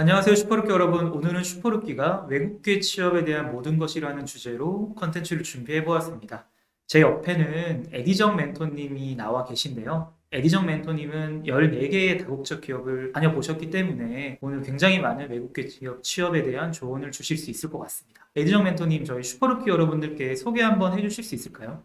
안녕하세요, 슈퍼루키 여러분. 오늘은 슈퍼루키가 외국계 취업에 대한 모든 것이라는 주제로 컨텐츠를 준비해 보았습니다. 제 옆에는 에디정 멘토님이 나와 계신데요. 에디정 멘토님은 14개의 다국적 기업을 다녀보셨기 때문에 오늘 굉장히 많은 외국계 기업 취업에 대한 조언을 주실 수 있을 것 같습니다. 에디정 멘토님, 저희 슈퍼루키 여러분들께 소개 한번 해주실 수 있을까요?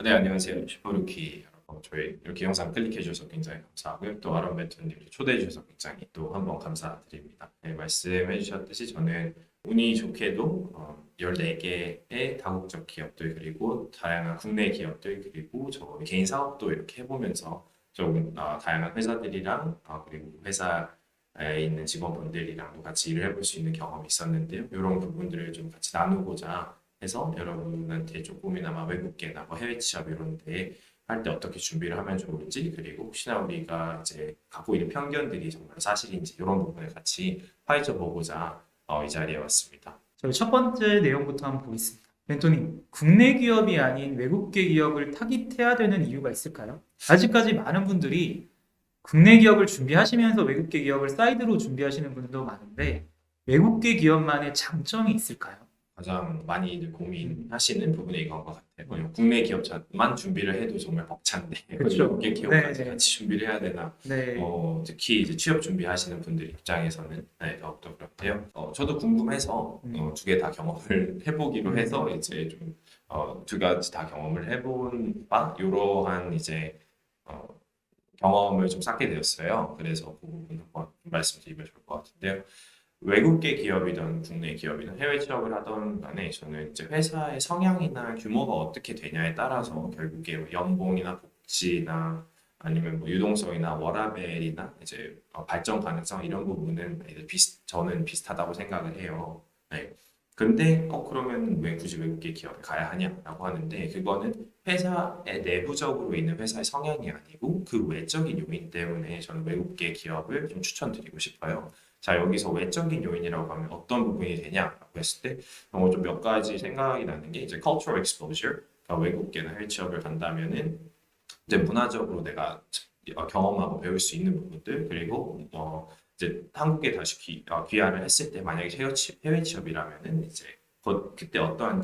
네, 안녕하세요. 슈퍼루키 여러분. 저희 이렇게 영상 클릭해 주셔서 굉장히 감사하고요. 또 아론 멘토님 초대해 주셔서 굉장히 또 한번 감사드립니다. 네, 말씀해 주셨듯이 저는 운이 좋게도 14개의 다국적 기업들 그리고 다양한 국내 기업들 그리고 저 개인 사업도 이렇게 해보면서 좀 다양한 회사들이랑 그리고 회사에 있는 직원분들이랑도 같이 일을 해볼 수 있는 경험이 있었는데요. 이런 부분들을 좀 같이 나누고자 해서 여러분한테 조금이나마 외국계나 뭐 해외 취업 이런 데 할 때 어떻게 준비를 하면 좋을지 그리고 혹시나 우리가 이제 갖고 있는 편견들이 정말 사실인지 이런 부분을 같이 파헤쳐 보고자 이 자리에 왔습니다. 저희 첫 번째 내용부터 한번 보겠습니다. 멘토님, 국내 기업이 아닌 외국계 기업을 타깃해야 되는 이유가 있을까요? 아직까지 많은 분들이 국내 기업을 준비하시면서 외국계 기업을 사이드로 준비하시는 분들도 많은데 외국계 기업만의 장점이 있을까요? 가장 많이들 고민하시는 부분이 이건 것 같아요. 국내 기업만 준비를 해도 정말 벅찬데 그렇죠. 외국계 기업까지 네, 같이 준비를 해야 되나? 네, 특히 이제 취업 준비하시는 분들 입장에서는 더욱더 그렇대요. 저도 궁금해서 음, 두 개 다 경험을 해보기로 해서 음, 이제 좀 두 가지 다 경험을 해본 바 이러한 이제 어, 경험을 좀 쌓게 되었어요. 그래서 그 부분 한번 말씀드리면 좋을 것 같은데요. 외국계 기업이든 국내 기업이든 해외 취업을 하던 간에 저는 이제 회사의 성향이나 규모가 어떻게 되냐에 따라서 결국에 연봉이나 복지나 아니면 뭐 유동성이나 워라밸이나 이제 발전 가능성 이런 부분은 이제 저는 비슷하다고 생각을 해요. 네. 근데 그러면 왜 굳이 외국계 기업에 가야 하냐라고 하는데 그거는 회사의 내부적으로 있는 회사의 성향이 아니고 그 외적인 요인 때문에 저는 외국계 기업을 좀 추천드리고 싶어요. 자, 여기서 외적인 요인이라고 하면 어떤 부분이 되냐라고 했을 때, 좀 몇 가지 생각이 나는 게 이제 cultural exposure, 그러니까 외국계나 해외 취업을 간다면은 이제 문화적으로 내가 경험하고 배울 수 있는 부분들, 그리고 이제 한국에 다시 귀화를 했을 때 만약에 해외 취업이라면은 이제 그때 어떠한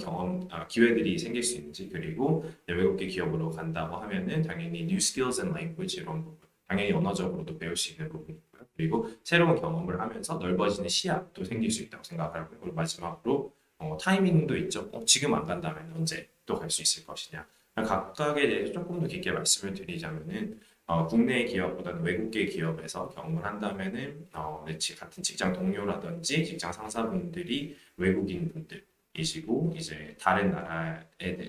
기회들이 생길 수 있는지, 그리고 이제 외국계 기업으로 간다고 하면은 당연히 new skills and language 이런 부분, 당연히 언어적으로도 배울 수 있는 부분이 있고요. 그리고 새로운 경험을 하면서 넓어지는 시야도 생길 수 있다고 생각하고요. 그리고 마지막으로 타이밍도 있죠. 지금 안 간다면 언제 또 갈 수 있을 것이냐. 각각에 대해서 조금 더 깊게 말씀을 드리자면은 국내 기업보다는 외국계 기업에서 경험을 한다면은 같은 직장 동료라든지 직장 상사분들이 외국인 분들이시고 이제 다른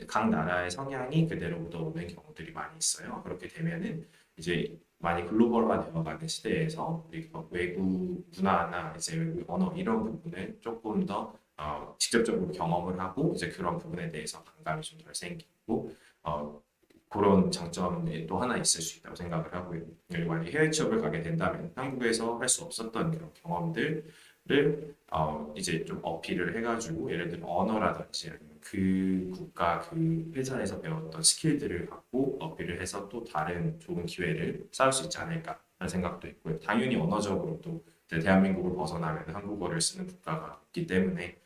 각 나라의 성향이 그대로 묻어오는 경우들이 많이 있어요. 그렇게 되면은 이제 많이 글로벌화 되어가는 시대에서 우리가 외국 문화나 이제 외국 언어 이런 부분을 조금 더 직접적으로 경험을 하고 이제 그런 부분에 대해서 반감이 좀 덜 생기고 어, 그런 장점이 또 하나 있을 수 있다고 생각을 하고요. 그리고 만약에 해외 취업을 가게 된다면 한국에서 할 수 없었던 그런 경험들을 이제 좀 어필을 해가지고 예를 들어 언어라든지 아니면 그 국가 그 회사에서 배웠던 스킬들을 갖고 어필을 해서 또 다른 좋은 기회를 쌓을 수 있지 않을까 하는 생각도 있고요. 당연히 언어적으로도 이제 대한민국을 벗어나면 한국어를 쓰는 국가가 있기 때문에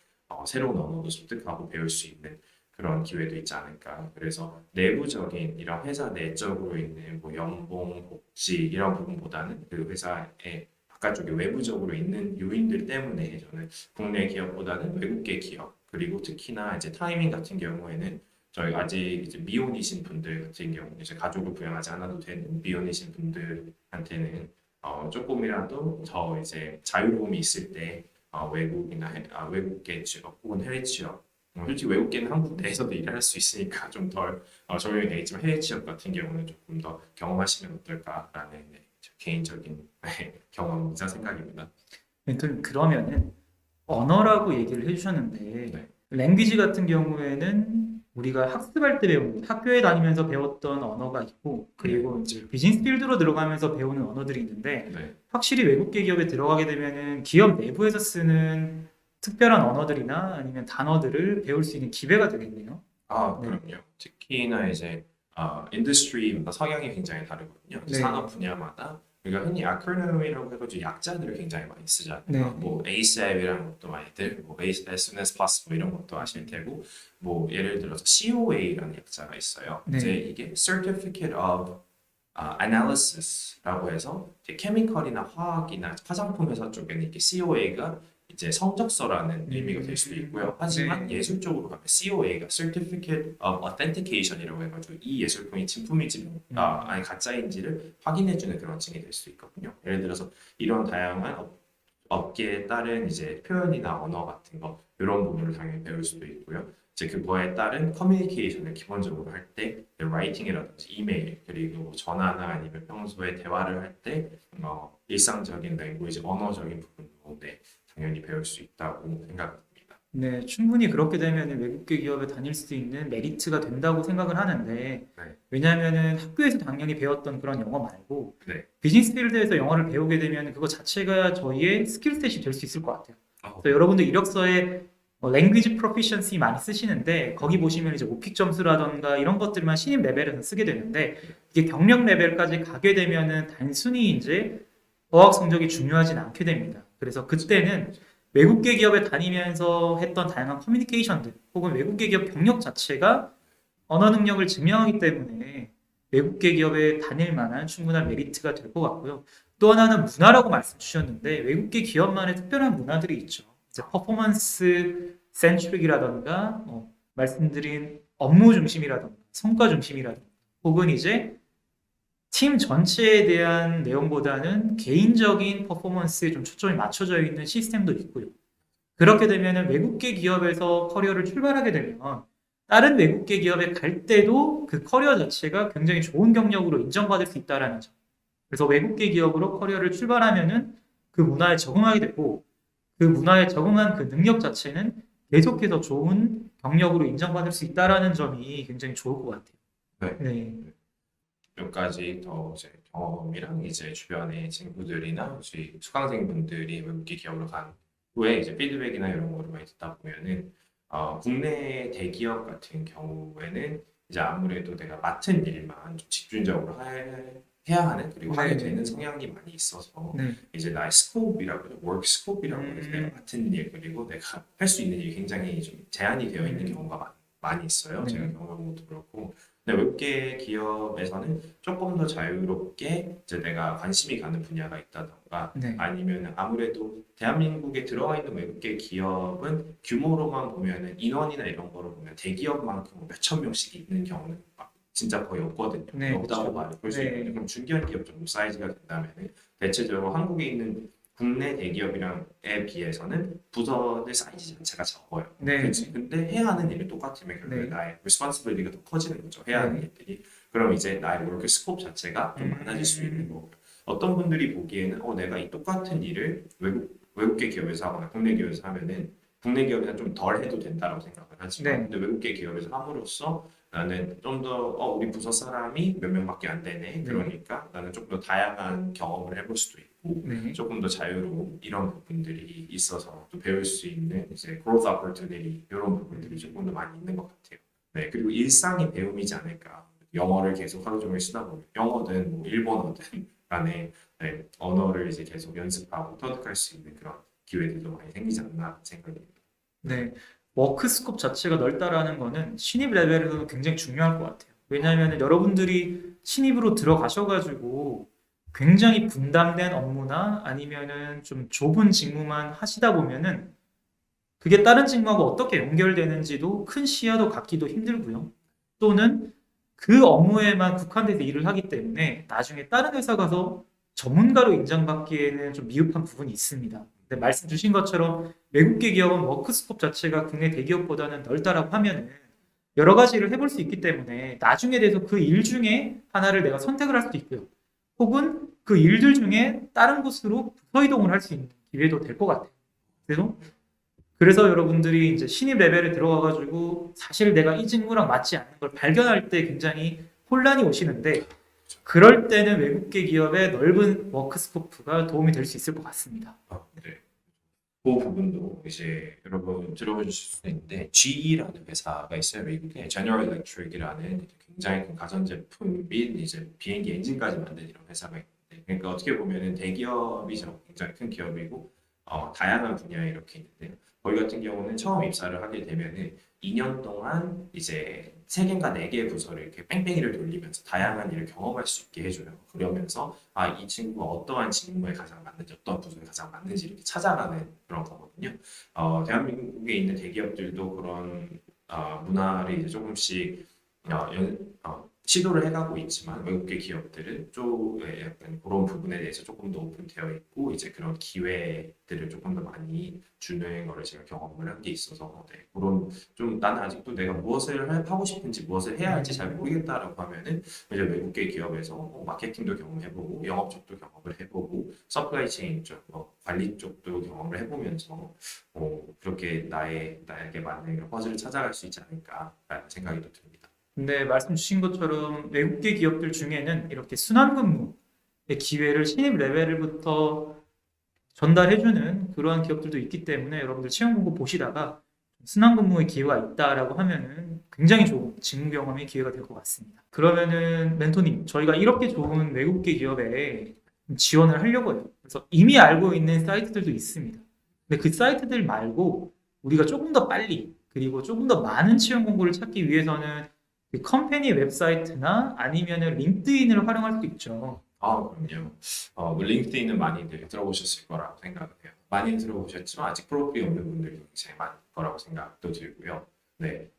새로운 언어도 습득하고 배울 수 있는 그런 기회도 있지 않을까. 그래서 내부적인 이런 회사 내적으로 있는 뭐 연봉, 복지 이런 부분보다는 그 회사의 바깥쪽에 외부적으로 있는 요인들 때문에 저는 국내 기업보다는 외국계 기업 그리고 특히나 이제 타이밍 같은 경우에는 저희 아직 이제 미혼이신 분들 같은 경우 이제 가족을 부양하지 않아도 되는 미혼이신 분들한테는 조금이라도 더 이제 자유로움이 있을 때 외국계 취업 혹은 해외 취업 솔직히 외국계는 한국 내에서도 일을 할 수 있으니까 좀 덜 적용이 되겠지만 해외 취업 같은 경우는 조금 더 경험하시면 어떨까라는 저 개인적인 경험이자 생각입니다. 멘토님, 그러면은 언어라고 얘기를 해주셨는데 네, 랭귀지 같은 경우에는 우리가 학습할 때 배우는 학교에 다니면서 배웠던 언어가 있고 네, 그리고 이제 맞아요. 비즈니스 필드로 들어가면서 배우는 언어들이 있는데 네, 확실히 외국계 기업에 들어가게 되면은 기업 내부에서 쓰는 특별한 언어들이나 아니면 단어들을 배울 수 있는 기회가 되겠네요. 네, 그럼요. 특히나 이제 인더스트리마다 성향이 굉장히 다르거든요. 이제 산업 네, 분야마다 그러니까 흔히 acronym이라고 해가지고 약자들을 굉장히 많이 쓰잖아요. 네. 뭐 ASAP이라는 것도 많이들, 뭐 as soon as possible 이런 것도 아실 테고, 뭐 예를 들어서 COA라는 약자가 있어요. 네. 이제 이게 Certificate of Analysis라고 해서 이제 케미컬이나 화학이나 화장품 회사 쪽에는 이게 COA가 이제 성적서라는 의미가 될 수도 있고요. 하지만 네. 예술 쪽으로 가면 COA가 Certificate of Authentication이라고 해가지고 이 예술품이 진품인지 아니 가짜인지를 확인해주는 그런 증이 될 수도 있거든요. 예를 들어서 이런 다양한 업계에 따른 이제 표현이나 언어 같은 거 이런 부분을 당연히 배울 수도 있고요. 이제 그거에 따른 커뮤니케이션을 기본적으로 할 때 라이팅이라든지 이메일 그리고 전화나 아니면 평소에 대화를 할 때 일상적인 랭귀지 언어적인 부분도 네, 당연히 배울 수 있다고 생각합니다. 네, 충분히 그렇게 되면 외국계 기업에 다닐 수 있는 메리트가 된다고 생각을 하는데, 네, 왜냐하면은 학교에서 당연히 배웠던 그런 영어 말고, 네. 비즈니스 필드에서 영어를 배우게 되면 그거 자체가 저희의 스킬셋이 될 수 있을 것 같아요. 그래서 네. 여러분들 이력서에 랭귀지 프로피션시 많이 쓰시는데, 거기 보시면 이제 오픽 점수라던가 이런 것들만 신입 레벨에서 쓰게 되는데, 이게 경력 레벨까지 가게 되면은 단순히 이제 어학 성적이 중요하진 않게 됩니다. 그래서 그때는 외국계 기업에 다니면서 했던 다양한 커뮤니케이션들 혹은 외국계 기업 경력 자체가 언어 능력을 증명하기 때문에 외국계 기업에 다닐 만한 충분한 메리트가 될 것 같고요. 또 하나는 문화라고 말씀 주셨는데 외국계 기업만의 특별한 문화들이 있죠. 이제 퍼포먼스 센트릭이라던가 말씀드린 업무 중심이라던가 성과 중심이라던가 혹은 이제 팀 전체에 대한 내용보다는 개인적인 퍼포먼스에 좀 초점이 맞춰져 있는 시스템도 있고요. 그렇게 되면 외국계 기업에서 커리어를 출발하게 되면 다른 외국계 기업에 갈 때도 그 커리어 자체가 굉장히 좋은 경력으로 인정받을 수 있다라는 점. 그래서 외국계 기업으로 커리어를 출발하면은 그 문화에 적응하게 되고 그 문화에 적응한 그 능력 자체는 계속해서 좋은 경력으로 인정받을 수 있다라는 점이 굉장히 좋을 것 같아요. 네. 네. 몇 가지 더 이제 경험이랑 이제 주변의 친구들이나 혹시 수강생분들이 외국계 기업으로 간 후에 이제 피드백이나 이런 거를 많이 듣다 보면은 국내 대기업 같은 경우에는 이제 아무래도 내가 맡은 일만 좀 집중적으로 해야 하는 그리고 하게 네. 되는 성향이 많이 있어서 네. 이제 나의 스코프라고 해서 워크 스코프라고 해서 내가 맡은 일 그리고 내가 할 수 있는 일이 굉장히 좀 제한이 되어 있는 경우가 많이 있어요. 제가 네. 경험해본 것도 그렇고 근데 외국계 기업에서는 조금 더 자유롭게 이제 내가 관심이 가는 분야가 있다던가 네. 아니면 아무래도 대한민국에 들어가 있는 외국계 기업은 규모로만 보면은 인원이나 이런 거로 보면 대기업만큼 몇천 명씩 있는 경우는 막 진짜 거의 없거든요. 네. 없다고 그렇죠. 말을 볼수 네. 있거든요. 그럼 중견 기업 정도 사이즈가 된다면은 대체적으로 한국에 있는 국내 대기업이랑에 비해서는 부서의 사이즈 자체가 적어요. 네. 그렇지. 근데 해야 하는 일이 똑같으면 결국에 네. 나의 responsibility가 더 커지는 거죠. 해야 하는 네. 일들이. 그럼 이제 나의 work 스코프 자체가 좀 많아질 수 있는 거고요. 어떤 분들이 보기에는 내가 이 똑같은 일을 외국계 기업에서 하거나 국내 기업에서 하면은 국내 기업에서 좀 덜 해도 된다고 생각을 하지만 네. 근데 외국계 기업에서 함으로써 나는 좀 더 우리 부서 사람이 몇 명밖에 안 되네. 네. 그러니까 나는 좀 더 다양한 경험을 해볼 수도 있고 네. 조금 더 자유로운 이런 부분들이 있어서 또 배울 수 있는 이제 growth opportunity 이런 부분들이 조금 더 많이 있는 것 같아요. 네, 그리고 일상의 배움이지 않을까. 영어를 계속 하루 종일 쓰다 보면 영어든 뭐 일본어든 간에 네, 언어를 이제 계속 연습하고 터득할 수 있는 그런 기회들도 많이 생기지 않나 생각합니다. 네. 워크 스코프 자체가 넓다라는 거는 신입 레벨에서도 굉장히 중요할 것 같아요. 왜냐하면 여러분들이 신입으로 들어가셔가지고 굉장히 분담된 업무나 아니면은 좀 좁은 직무만 하시다 보면은 그게 다른 직무하고 어떻게 연결되는지도 큰 시야도 갖기도 힘들고요. 또는 그 업무에만 국한돼서 일을 하기 때문에 나중에 다른 회사 가서 전문가로 인정받기에는 좀 미흡한 부분이 있습니다. 근데 말씀 주신 것처럼 외국계 기업은 워크스코프 자체가 국내 대기업보다는 넓다라고 하면은 여러 가지 일을 해볼 수 있기 때문에 나중에 돼서 그 일 중에 하나를 내가 선택을 할 수도 있고요. 혹은 그 일들 중에 다른 곳으로 부서 이동을 할 수 있는 기회도 될 것 같아요. 그래서 여러분들이 이제 신입 레벨에 들어가가지고 사실 내가 이 직무랑 맞지 않는 걸 발견할 때 굉장히 혼란이 오시는데 그럴 때는 외국계 기업의 넓은 워크 스코프가 도움이 될 수 있을 것 같습니다. 네. 그 부분도 이제 여러분 들어보실 수 있는데 GE라는 회사가 있어요. 미국에 General Electric이라는 굉장히 큰 가전제품 및 이제 비행기 엔진까지 만드는 이런 회사가 있는데 그러니까 어떻게 보면은 대기업이죠. 굉장히 큰 기업이고 다양한 분야에 이렇게 있는데요. 거기 같은 경우는 처음 입사를 하게 되면은 2년 동안 이제 3개인가 4개의 부서를 이렇게 뺑뺑이를 돌리면서 다양한 일을 경험할 수 있게 해줘요. 그러면서 이 친구가 어떠한 직무에 가장 맞는지, 어떠한 부서에 가장 맞는지 이렇게 찾아가는 그런 거거든요. 대한민국에 있는 대기업들도 그런 문화를 이제 조금씩 시도를 해가고 있지만 외국계 기업들은 약간 그런 부분에 대해서 조금 더 오픈되어 있고 이제 그런 기회들을 조금 더 많이 주는 거를 제가 경험을 한 게 있어서 네, 그런 좀 나는 아직도 내가 무엇을 하고 싶은지 무엇을 해야 할지 잘 모르겠다라고 하면은 이제 외국계 기업에서 마케팅도 경험해보고 영업 쪽도 경험을 해보고 서플라이 체인 쪽, 관리 쪽도 경험을 해보면서 그렇게 나에게 맞는 그런 퍼즐을 찾아갈 수 있지 않을까라는 생각이 또 듭니다. 근데 말씀 주신 것처럼 외국계 기업들 중에는 이렇게 순환근무의 기회를 신입 레벨부터 전달해주는 그러한 기업들도 있기 때문에 여러분들 채용 공고 보시다가 순환근무의 기회가 있다라고 하면은 굉장히 좋은 직무 경험의 기회가 될 것 같습니다. 그러면은 멘토님, 저희가 이렇게 좋은 외국계 기업에 지원을 하려고 해요. 그래서 이미 알고 있는 사이트들도 있습니다. 근데 그 사이트들 말고 우리가 조금 더 빨리 그리고 조금 더 많은 채용 공고를 찾기 위해서는 그 컴퍼니 웹사이트나 아니면은 링크드인을 활용할 수 있죠. 그럼요. 뭐 링크드인은 많이들 들어보셨을 거라고 생각을 해요. 많이 들어보셨지만 아직 프로필이 없는 분들도 굉장히 많을 거라고 생각도 들고요. 네,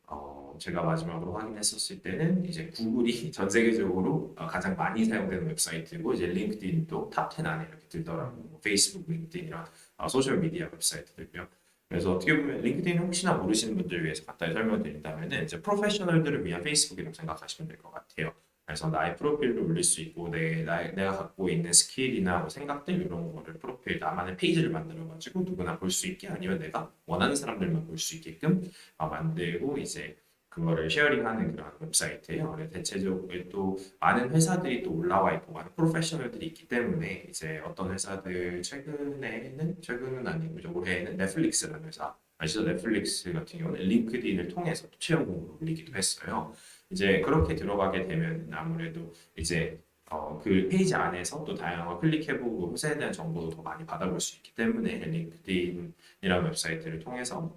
제가 마지막으로 확인했었을 때는 이제 구글이 전 세계적으로 가장 많이 사용되는 웹사이트고 이제 링크드인도 탑10 안에 이렇게 들더라고요. 뭐 페이스북, 링크드인 이런 소셜 미디어 웹사이트들고요. 그래서 어떻게 보면 링크드인 혹시나 모르시는 분들 위해서 간단히 설명드린다면은 이제 프로페셔널들을 위한 페이스북이라고 생각하시면 될 것 같아요. 그래서 나의 프로필을 올릴 수 있고 내가 갖고 있는 스킬이나 뭐 생각들 이런 거를 프로필 나만의 페이지를 만들어 가지고 누구나 볼 수 있게 아니면 내가 원하는 사람들만 볼 수 있게끔 만들고 이제 그거를 쉐어링하는 그런 웹사이트예요. 그래서 대체적으로 또 많은 회사들이 또 올라와 있고 많은 프로페셔널들이 있기 때문에 이제 어떤 회사들 최근은 아니고 이제 올해에는 넷플릭스라는 회사 아시죠? 넷플릭스 같은 경우는 링크드인을 통해서 또 채용 공고를 올리기도 했어요. 이제 그렇게 들어가게 되면 아무래도 이제 그 페이지 안에서 또 다양한 거 클릭해보고 회사에 대한 정보도 더 많이 받아볼 수 있기 때문에 링크드인이라는 웹사이트를 통해서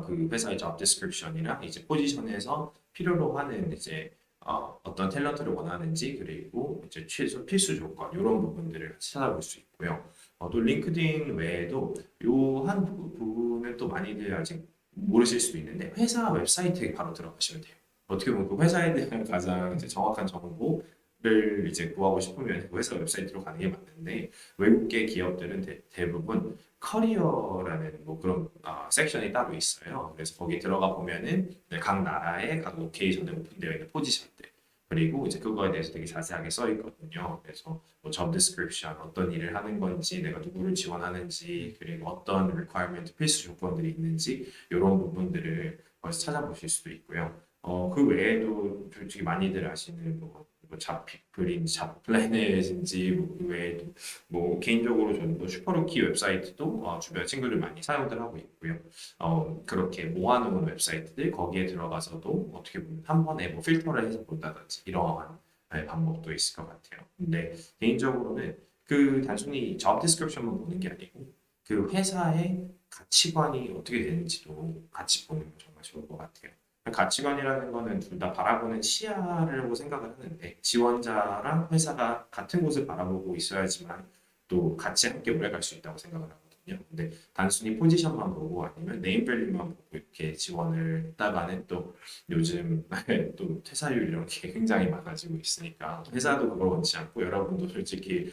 그 회사의 job description이나 이제 포지션에서 필요로 하는 이제 어떤 탤런트를 원하는지 그리고 이제 최소 필수 조건 이런 부분들을 같이 찾아볼 수 있고요. 또 링크드인 외에도 요 한 부분은 또 많이들 아직 모르실 수도 있는데 회사 웹사이트에 바로 들어가시면 돼요. 어떻게 보면 그 회사에 대한 가장 이제 정확한 정보를 이제 구하고 싶으면 그 회사 웹사이트로 가는 게 맞는데 외국계 기업들은 대부분 커리어라는 뭐 그런 섹션이 따로 있어요. 그래서 거기 들어가 보면은 각 나라의 각 로케이션에 오픈되어 있는 포지션들 그리고 이제 그거에 대해서 되게 자세하게 써 있거든요. 그래서 뭐 job description 어떤 일을 하는 건지 내가 누구를 지원하는지 그리고 어떤 requirement 필수 조건들이 있는지 이런 부분들을 거기서 찾아보실 수도 있고요. 그 외에도 솔직히 많이들 아시는 뭐 잡피플인, 잡플래닛인지 뭐그 외에도 뭐 개인적으로 저는 또 슈퍼루키 웹사이트도 주변 친구들 많이 사용들 하고 있고요. 그렇게 모아놓은 웹사이트들 거기에 들어가서도 어떻게 보면 한 번에 뭐 필터를 해서 본다든지 이러한 방법도 있을 것 같아요. 근데 개인적으로는 그 단순히 job description만 보는 게 아니고 그 회사의 가치관이 어떻게 되는지도 같이 보는 게 정말 좋을 것 같아요. 가치관이라는 거는 둘 다 바라보는 시야라고 생각을 하는데 지원자랑 회사가 같은 곳을 바라보고 있어야지만 또 같이 함께 오래 갈 수 있다고 생각을 하거든요. 근데 단순히 포지션만 보고 아니면 네임밸류만 보고 이렇게 지원을 했다가는 또 요즘 또 퇴사율 이런 게 굉장히 많아지고 있으니까 회사도 그걸 원치 않고 여러분도 솔직히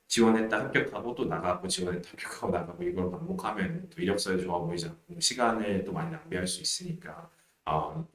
지원했다 합격하고 또 나가고 지원했다 합격하고 나가고 이걸 반복하면 또 이력서에 좋아 보이지 않고 시간을 또 많이 낭비할 수 있으니까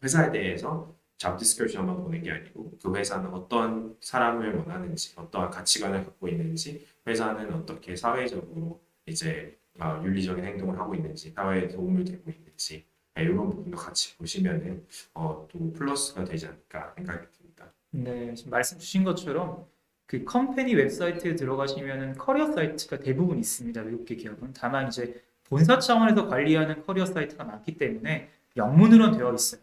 회사에 대해서 job description만 보는 게 아니고 그 회사는 어떤 사람을 원하는지 어떠한 가치관을 갖고 있는지 회사는 어떻게 사회적으로 이제 윤리적인 행동을 하고 있는지 사회에 도움을 되고 있는지 이런 부분도 같이 보시면은 또 플러스가 되지 않을까 생각이 듭니다. 네, 지금 말씀 주신 것처럼 그 컴퍼니 웹사이트에 들어가시면은 커리어 사이트가 대부분 있습니다. 외국계 기업은. 다만 이제 본사 차원에서 관리하는 커리어 사이트가 많기 때문에 영문으로는 되어 있어요.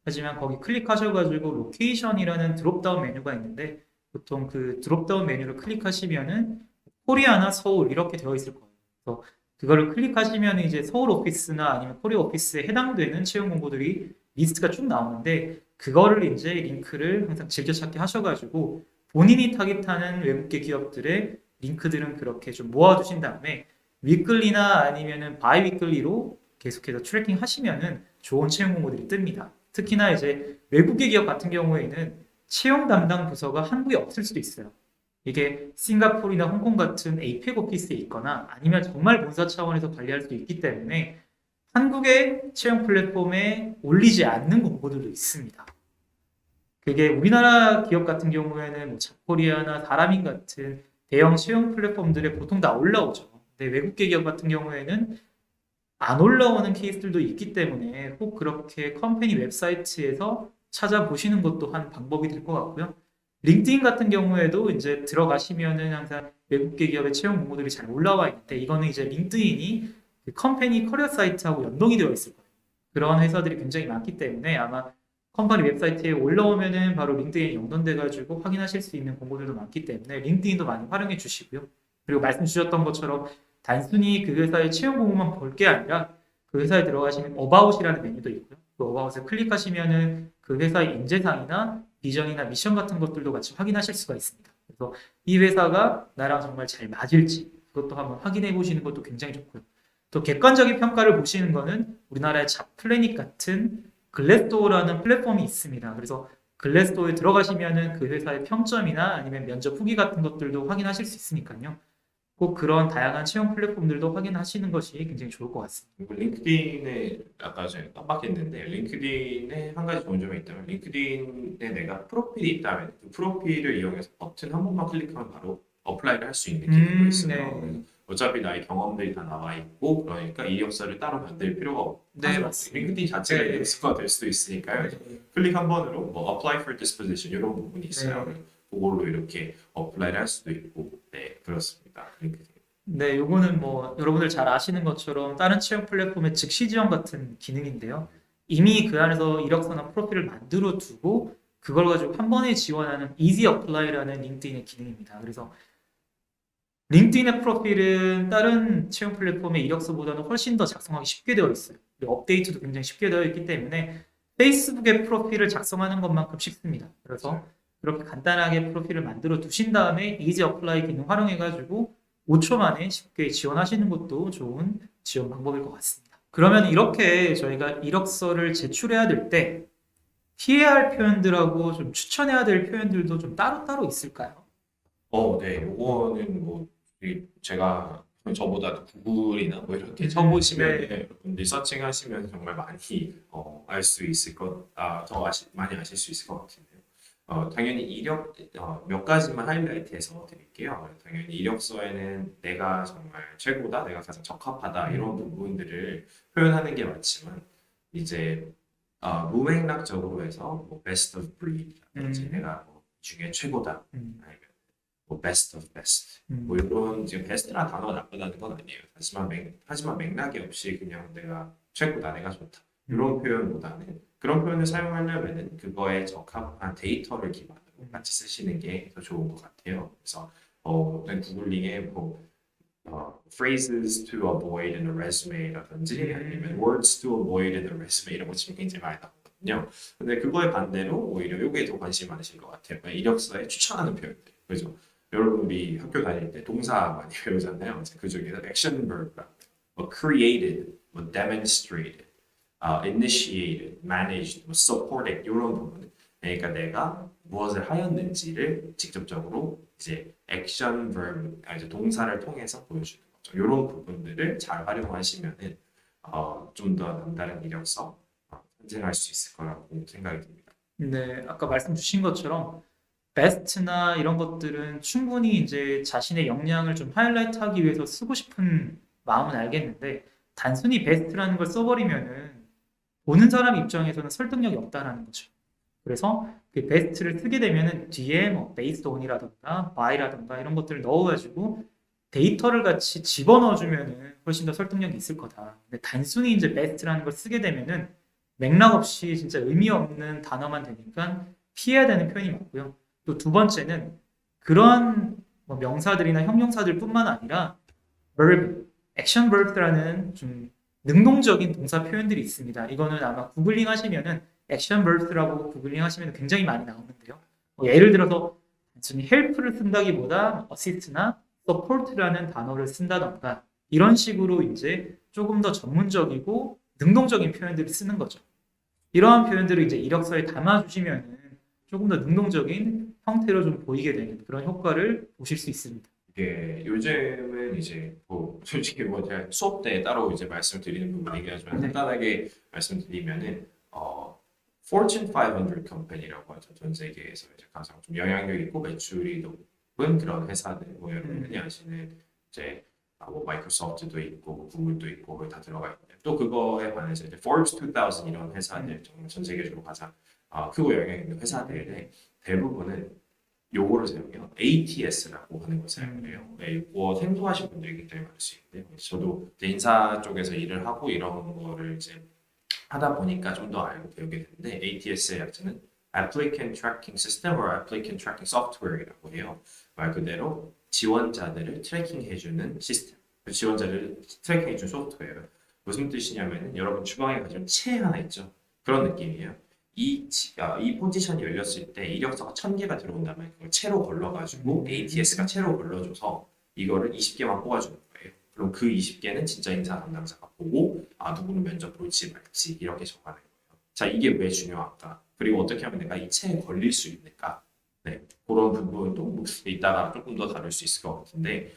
하지만 거기 클릭하셔가지고 로케이션이라는 드롭다운 메뉴가 있는데 보통 그 드롭다운 메뉴를 클릭하시면은 코리아나 서울 이렇게 되어 있을 거예요. 그래서 그거를 클릭하시면 이제 서울 오피스나 아니면 코리아 오피스에 해당되는 채용 공고들이 리스트가 쭉 나오는데 그거를 이제 링크를 항상 즐겨찾기 하셔가지고 본인이 타깃하는 외국계 기업들의 링크들은 그렇게 좀 모아두신 다음에 위클리나 아니면은 바이위클리로 계속해서 트래킹 하시면은 좋은 채용 공고들이 뜹니다. 특히나 이제 외국계 기업 같은 경우에는 채용 담당 부서가 한국에 없을 수도 있어요. 이게 싱가포르나 홍콩 같은 에이펙 오피스에 있거나 아니면 정말 본사 차원에서 관리할 수도 있기 때문에 한국의 채용 플랫폼에 올리지 않는 공고들도 있습니다. 그게 우리나라 기업 같은 경우에는 뭐 잡코리아나 다라민 같은 대형 채용 플랫폼들에 보통 다 올라오죠. 근데 외국계 기업 같은 경우에는 안 올라오는 케이스들도 있기 때문에 꼭 그렇게 컴퍼니 웹사이트에서 찾아보시는 것도 한 방법이 될 것 같고요. 링크드인 같은 경우에도 이제 들어가시면은 항상 외국계 기업의 채용 공고들이 잘 올라와 있는데 이거는 이제 링크드인이 그 컴퍼니 커리어 사이트하고 연동이 되어 있을 거예요. 그런 회사들이 굉장히 많기 때문에 아마 컴퍼니 웹사이트에 올라오면은 바로 링크드인이 연동돼 가지고 확인하실 수 있는 공고들도 많기 때문에 링크드인도 많이 활용해 주시고요. 그리고 말씀 주셨던 것처럼 단순히 그 회사의 채용 공고만 볼 게 아니라 그 회사에 들어가시면 어바웃이라는 메뉴도 있고요. 그 어바웃을 클릭하시면은 그 회사의 인재상이나 비전이나 미션 같은 것들도 같이 확인하실 수가 있습니다. 그래서 이 회사가 나랑 정말 잘 맞을지 그것도 한번 확인해 보시는 것도 굉장히 좋고요. 또 객관적인 평가를 보시는 거는 우리나라의 잡플래닛 같은 글래스도어라는 플랫폼이 있습니다. 그래서 글래스도어에 들어가시면은 그 회사의 평점이나 아니면 면접 후기 같은 것들도 확인하실 수 있으니까요. 꼭 그런 다양한 채용 플랫폼들도 확인하시는 것이 굉장히 좋을 것 같습니다. 그리고 링크드인에 아까 제가 깜빡했는데 링크드인에 한 가지 좋은 점이 있다면 링크드인에 내가 프로필이 있다면 그 프로필을 이용해서 버튼 한 번만 클릭하면 바로 어플라이를 할 수 있는 기능도 있어요. 네. 어차피 나의 경험들이 다 나와 있고 그러니까 이력서를 따로 만들 필요가 없고 네, 맞습니다. 링크드인 자체가 네. 이력서가 될 수도 있으니까요. 클릭 한 번으로 뭐 apply for this position 이런 부분이 있어요. 네. 그걸로 이렇게 어플라이를 할 수도 있고 네 그렇습니다. 링크드인. 네, 요거는 뭐 여러분들 잘 아시는 것처럼 다른 채용 플랫폼의 즉시 지원 같은 기능인데요. 이미 그 안에서 이력서나 프로필을 만들어 두고 그걸 가지고 한 번에 지원하는 Easy Apply라는 링크드인의 기능입니다. 그래서 링크드인의 프로필은 다른 채용 플랫폼의 이력서보다는 훨씬 더 작성하기 쉽게 되어 있어요. 그리고 업데이트도 굉장히 쉽게 되어 있기 때문에 페이스북의 프로필을 작성하는 것만큼 쉽습니다. 그래서 그렇게 간단하게 프로필을 만들어 두신 다음에 Easy Apply 기능 활용해가지고 5초 만에 쉽게 지원하시는 것도 좋은 지원 방법일 것 같습니다. 그러면 이렇게 저희가 이력서를 제출해야 될 때 피해야 할 표현들하고 좀 추천해야 될 표현들도 좀 따로따로 있을까요? 네, 요거는 뭐 제가 저보다 구글이나 뭐 이렇게 쳐보시면 네. 여러분들이 서칭하시면 정말 많이 알 수 있을 더 많이 아실 수 있을 것 같은데요. 당연히 이력 몇 가지만 하이라이트해서 드릴게요. 당연히 이력서에는 내가 정말 최고다, 내가 가장 적합하다 이런 부분들을 표현하는 게 맞지만 이제 무맥락적으로 해서 뭐 best of breed라든지 내가 뭐 중에 최고다 아니면 뭐 best of best 뭐 이런 지금 best라는 단어가 나쁘다는 건 아니에요. 하지만 맥락이 없이 그냥 내가 최고다, 내가 좋다 이런 표현보다는 그런 표현을 사용하려면은 그거에 적합한 데이터를 기반으로 같이 쓰시는 게 더 좋은 것 같아요. 그래서 구글링에 뭐 phrases to avoid in a resume라든지 아니면 words to avoid in a resume 이런 거 치면 굉장히 많이 나오거든요. 근데 그거에 반대로 오히려 요게 더 관심 많으신 것 같아요. 이력서에 추천하는 표현들, 그죠? 여러분 우리 학교 다닐 때 동사 많이 배우잖아요. 그 중에서 action verb, 뭐 created, 뭐 demonstrated, initiated, managed, 뭐 supported 이런 부분. 그러니까 내가 무엇을 하였는지를 직접적으로 이제 액션 verb, 이제 동사를 통해서 보여주는 거죠. 이런 부분들을 잘 활용하시면은 좀 더 남다른 이력서 탄생할 수 있을 거라고 생각이 듭니다. 네, 아까 말씀 주신 것처럼 베스트나 이런 것들은 충분히 이제 자신의 역량을 좀 하이라이트하기 위해서 쓰고 싶은 마음은 알겠는데 단순히 베스트라는 걸 써버리면은 보는 사람 입장에서는 설득력이 없다라는 거죠. 그래서 그 베스트를 쓰게 되면은 뒤에 뭐 based on이라든가 by라든가 이런 것들을 넣어가지고 데이터를 같이 집어넣어주면은 훨씬 더 설득력이 있을 거다. 근데 단순히 이제 best라는 걸 쓰게 되면은 맥락 없이 진짜 의미 없는 단어만 되니까 피해야 되는 표현이 맞고요. 또 두 번째는 그런 뭐 명사들이나 형용사들뿐만 아니라 verb, action verbs라는 좀 능동적인 동사 표현들이 있습니다. 이거는 아마 구글링 하시면은 action verbs라고 구글링 하시면 굉장히 많이 나오는데요. 예를 들어서 단순히 help를 쓴다기보다 assist나 support라는 단어를 쓴다던가 이런 식으로 이제 조금 더 전문적이고 능동적인 표현들을 쓰는 거죠. 이러한 표현들을 이제 이력서에 담아주시면은 조금 더 능동적인 형태로 좀 보이게 되는 그런 효과를 보실 수 있습니다. 이게 요즘은 이제 뭐 솔직히 뭐 제가 수업 때 따로 이제 말씀드리는 부분이긴 하지만 네. 간단하게 말씀드리면은 Fortune 500 컴퍼니라고 하죠. 전 세계에서 이제 가장 좀 영향력 있고 매출이 높은 그런 회사들, 뭐 여러분 흔히 아시는 이제 뭐 마이크로소프트도 있고 뭐 구글도 있고 거기 다 들어가 있는데 또 그거에 반해서 이제 Forbes 2000 이런 회사들 정말 전 세계적으로 가장 크고 영향 있는 회사들의 대부분은 요거를 사용해요. ATS라고 하는 걸 사용해요. 네, 이거 생소하신 분들이 굉장히 많을 수 있는데 저도 이제 인사 쪽에서 일을 하고 이런 거를 이제 하다 보니까 좀 더 알고 배우게 됐는데 ATS의 약자는 Applicant Tracking System or Applicant Tracking Software이라고 해요. 말 그대로 지원자들을 트래킹해주는 시스템, 지원자들을 트래킹해주는 소프트웨어. 무슨 뜻이냐면은 여러분 주방에 가지고 채 하나 있죠. 그런 느낌이에요. 이 포지션이 열렸을 때 이력서가 1000개가 들어온다면 그걸 채로 걸러가지고 ATS가 채로 걸러줘서 이거를 20개만 뽑아주는 거예요. 그럼 그 20개는 진짜 인사 담당자가 보고 누구는 면접 볼지 말지 이렇게 정하는 거예요. 자, 이게 왜 중요할까? 그리고 어떻게 하면 내가 이 채에 걸릴 수 있을까? 네, 그런 부분도 뭐 이따가 조금 더 다룰 수 있을 것 같은데